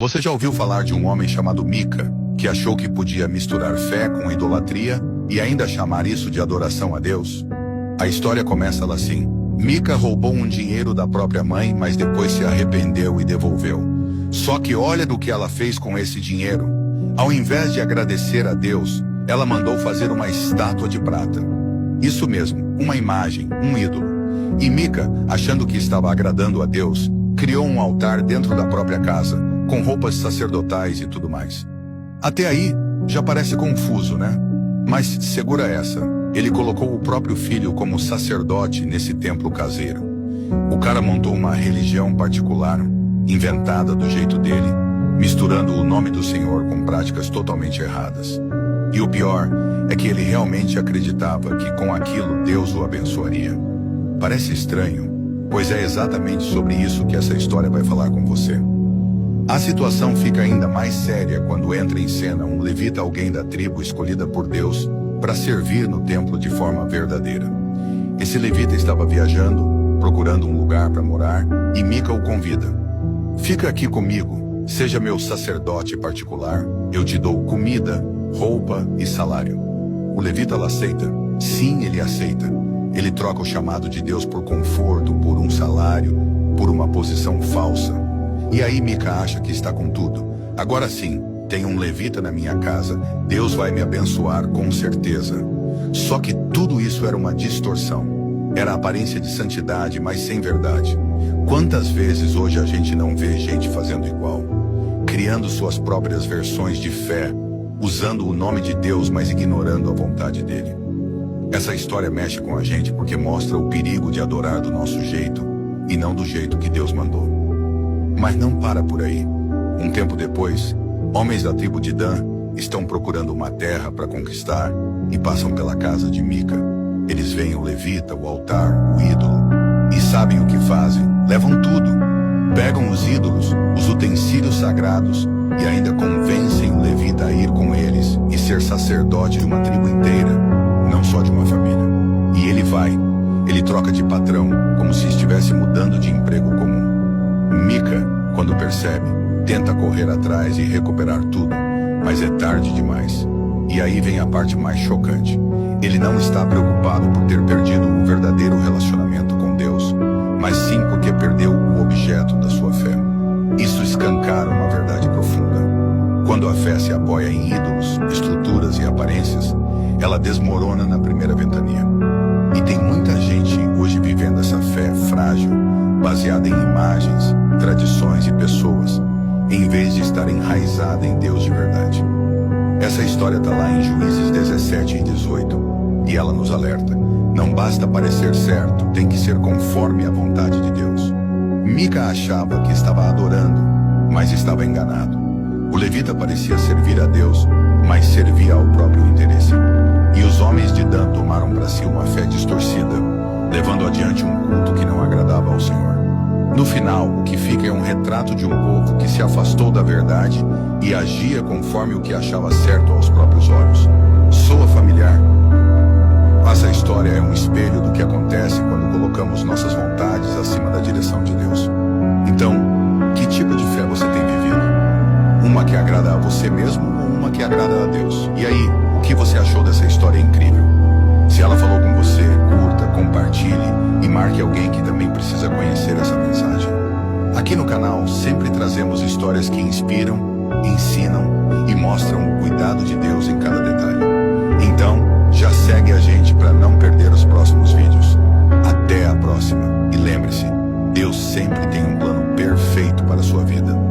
Você já ouviu falar de um homem chamado Mica, que achou que podia misturar fé com idolatria e ainda chamar isso de adoração a Deus? A história começa lá assim. Mica roubou um dinheiro da própria mãe, mas depois se arrependeu e devolveu. Só que olha do que ela fez com esse dinheiro. Ao invés de agradecer a Deus, ela mandou fazer uma estátua de prata. Isso mesmo, uma imagem, um ídolo. E Mica, achando que estava agradando a Deus, criou um altar dentro da própria casa, com roupas sacerdotais e tudo mais. Até aí, já parece confuso, né? Mas segura essa, ele colocou o próprio filho como sacerdote nesse templo caseiro. O cara montou uma religião particular, inventada do jeito dele, misturando o nome do Senhor com práticas totalmente erradas. E o pior é que ele realmente acreditava que com aquilo Deus o abençoaria. Parece estranho, pois é exatamente sobre isso que essa história vai falar com você. A situação fica ainda mais séria quando entra em cena um levita, alguém da tribo escolhida por Deus para servir no templo de forma verdadeira. Esse levita estava viajando, procurando um lugar para morar, e Mica o convida. Fica aqui comigo, seja meu sacerdote particular, eu te dou comida, roupa e salário. O levita aceita? Sim, ele aceita. Ele troca o chamado de Deus por conforto, por um salário, por uma posição falsa. E aí Mica acha que está com tudo. Agora sim, tem um levita na minha casa, Deus vai me abençoar com certeza. Só que tudo isso era uma distorção. Era a aparência de santidade, mas sem verdade. Quantas vezes hoje a gente não vê gente fazendo igual? Criando suas próprias versões de fé, usando o nome de Deus, mas ignorando a vontade dele. Essa história mexe com a gente porque mostra o perigo de adorar do nosso jeito e não do jeito que Deus mandou. Mas não para por aí. Um tempo depois, homens da tribo de Dan estão procurando uma terra para conquistar e passam pela casa de Mica. Eles veem o levita, o altar, o ídolo e sabem o que fazem. Levam tudo. Pegam os ídolos, os utensílios sagrados e ainda convencem o levita a ir com eles e ser sacerdote de uma tribo inteira, não só de uma família. E ele vai. Ele troca de patrão, como se estivesse mudando de emprego comum. Mica, quando percebe, tenta correr atrás e recuperar tudo, mas é tarde demais. E aí vem a parte mais chocante. Ele não está preocupado por ter perdido o verdadeiro relacionamento com Deus, mas sim porque perdeu o objeto da sua fé. Isso escancara uma verdade profunda. Quando a fé se apoia em ídolos, estruturas e aparências, ela desmorona na primeira ventania. E tem muita gente hoje vivendo essa fé frágil, baseada em imagens, tradições e pessoas, em vez de estar enraizada em Deus de verdade. Essa história está lá em Juízes 17 e 18, e ela nos alerta. Não basta parecer certo, tem que ser conforme a vontade de Deus. Mica achava que estava adorando, mas estava enganado. O levita parecia servir a Deus, mas servia ao próprio interesse. E os homens de Dan tomaram para si uma fé distorcida, levando adiante um culto que não agradava ao Senhor. No final, o que fica é um retrato de um povo que se afastou da verdade e agia conforme o que achava certo aos próprios olhos. Soa familiar? Essa história é um espelho do que acontece quando colocamos nossas vontades acima da direção de Deus. Então, que tipo de fé você tem vivido? Uma que agrada a você mesmo ou uma que agrada a Deus? E aí, o que você achou dessa história incrível? Se ela falou com você, curta, compartilhe e marque alguém que também precisa conhecer essa mensagem. Aqui no canal sempre trazemos histórias que inspiram, ensinam e mostram o cuidado de Deus em cada detalhe. Então, já segue a gente para não perder os próximos vídeos. Até a próxima. E lembre-se, Deus sempre tem um plano perfeito para a sua vida.